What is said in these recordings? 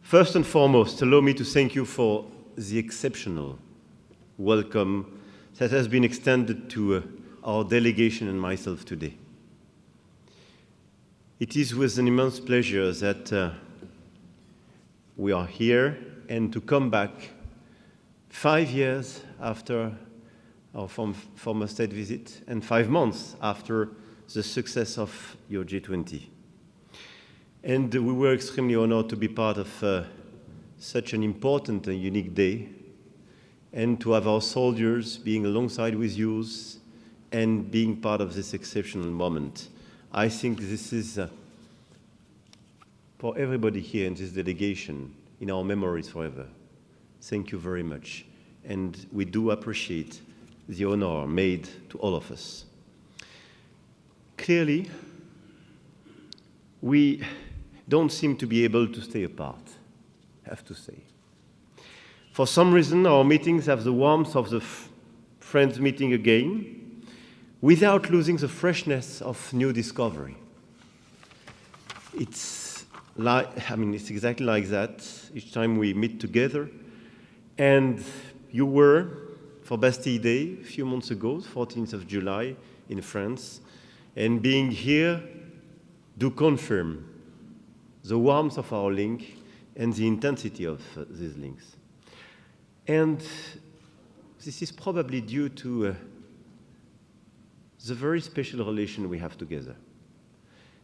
First and foremost, allow me to thank you for the exceptional welcome that has been extended to our delegation and myself today. It is with an immense pleasure that we are here and to come back 5 years after our former state visit and 5 months after the success of your G20. And we were extremely honored to be part of such an important and unique day and to have our soldiers being alongside with you and being part of this exceptional moment. I think this is, for everybody here in this delegation, in our memories forever. Thank you very much. And we do appreciate the honor made to all of us. Clearly, we don't seem to be able to stay apart, I have to say. For some reason, our meetings have the warmth of the friends meeting again, without losing the freshness of new discovery. It's exactly like that each time we meet together. And you were, for Bastille Day, a few months ago, 14th of July, in France, and being here do confirm the warmth of our link and the intensity of these links. And this is probably due to the very special relation we have together.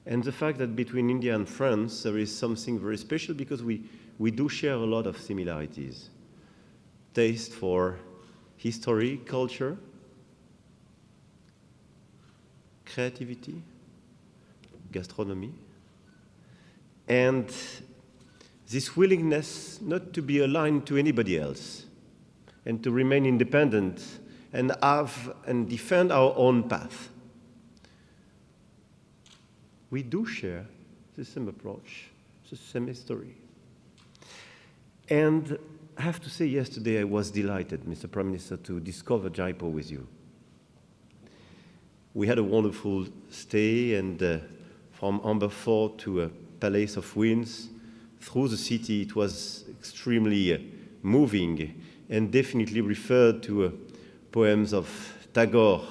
And the fact that between India and France there is something very special because we do share a lot of similarities. Taste for history, culture, creativity, gastronomy, and this willingness not to be aligned to anybody else and to remain independent and have and defend our own path. We do share the same approach, the same history. And I have to say, yesterday I was delighted, Mr. Prime Minister, to discover Jaipur with you. We had a wonderful stay, and from Amber Fort to Palace of Winds, through the city, it was extremely moving and definitely referred to poems of Tagore,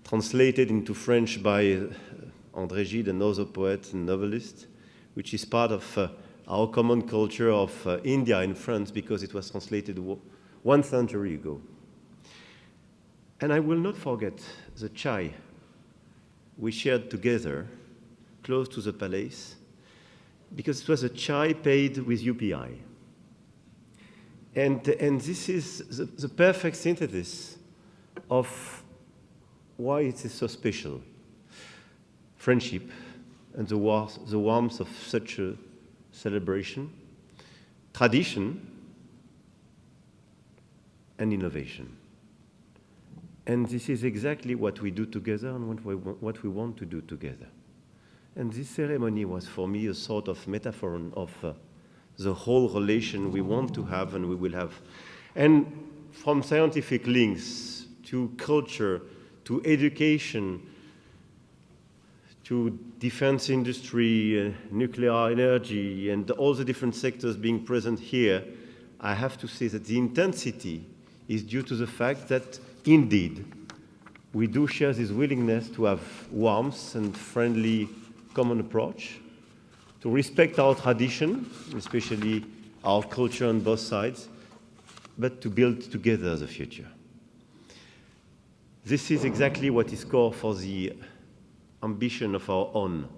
translated into French by André Gide, another poet and novelist, which is part of our common culture of India and France because it was translated 1 century ago. And I will not forget the chai we shared together close to the palace, because it was a chai paid with UPI. And this is the perfect synthesis of why it is so special. Friendship and the warmth of such a celebration, tradition, and innovation. And this is exactly what we do together and what we want to do together. And this ceremony was for me a sort of metaphor of the whole relation we want to have and we will have. And from scientific links to culture, to education, to defense industry, nuclear energy, and all the different sectors being present here, I have to say that the intensity is due to the fact that, indeed, we do share this willingness to have warmth and friendly common approach, to respect our tradition, especially our culture on both sides, but to build together the future. This is exactly what is core for the ambition of our own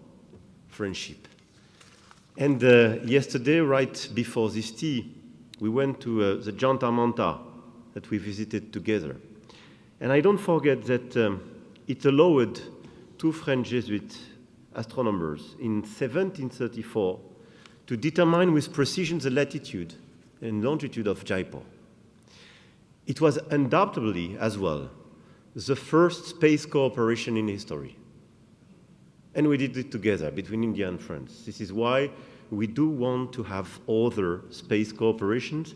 friendship. And yesterday, right before this tea, we went to the Jantar Manta that we visited together. And I don't forget that it allowed 2 French Jesuit astronomers in 1734 to determine with precision the latitude and longitude of Jaipur. It was undoubtedly, as well, the first space cooperation in history. And we did it together between India and France. This is why we do want to have other space cooperations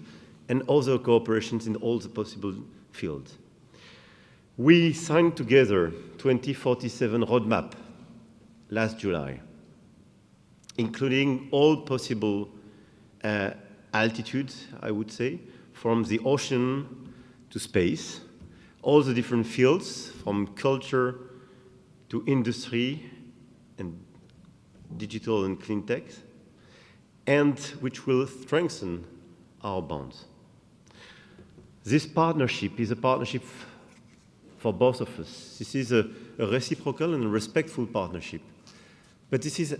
and other cooperations in all the possible fields. We signed together 2047 roadmap last July, including all possible altitude, I would say, from the ocean to space, all the different fields, from culture to industry and digital and clean tech, and which will strengthen our bonds. This partnership is a partnership for both of us. This is a reciprocal and a respectful partnership. But this is,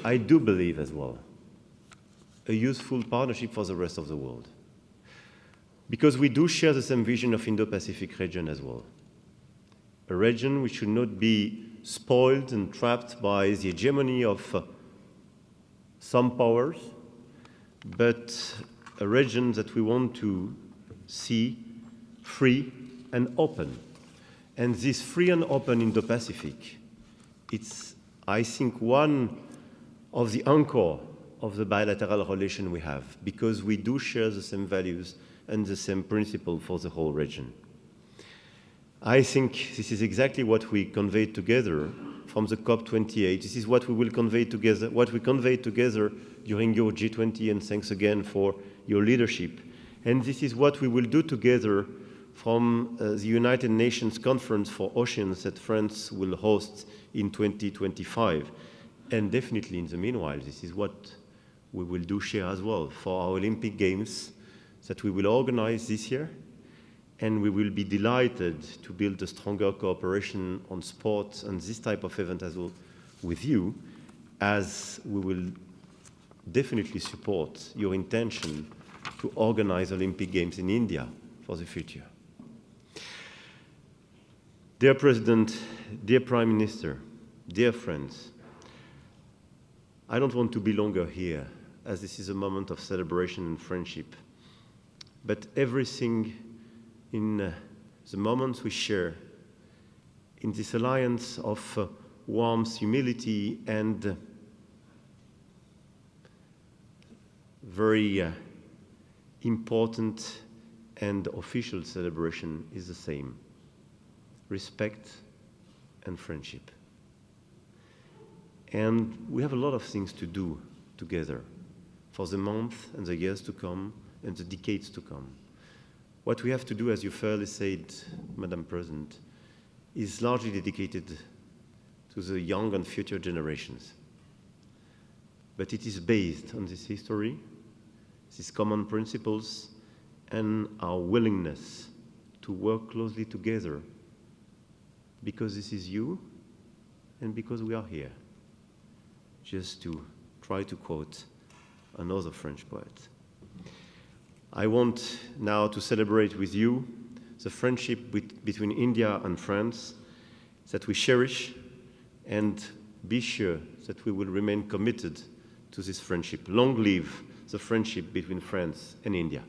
I do believe as well, a useful partnership for the rest of the world. Because we do share the same vision of Indo-Pacific region as well. A region which should not be spoiled and trapped by the hegemony of some powers, but a region that we want to see free and open. And this free and open Indo-Pacific, it's, I think, one of the anchor of the bilateral relation we have, because we do share the same values and the same principle for the whole region. I think this is exactly what we conveyed together from the COP28. This is what we will convey together, what we conveyed together during your G20, and thanks again for your leadership. And this is what we will do together from the United Nations Conference for Oceans that France will host in 2025. And definitely in the meanwhile, this is what we will do share as well for our Olympic Games that we will organize this year. And we will be delighted to build a stronger cooperation on sports and this type of event as well with you, as we will definitely support your intention to organize Olympic Games in India for the future. Dear President, dear Prime Minister, dear friends, I don't want to be longer here, as this is a moment of celebration and friendship, but everything in the moments we share, in this alliance of warmth, humility, and very important and official celebration is the same: respect and friendship. And we have a lot of things to do together for the months and the years to come and the decades to come. What we have to do, as you fairly said, Madam President, is largely dedicated to the young and future generations. But it is based on this history, these common principles, and our willingness to work closely together, because this is you and because we are here. Just to try to quote another French poet. I want now to celebrate with you the friendship between India and France that we cherish, and be sure that we will remain committed to this friendship. Long live the friendship between France and India.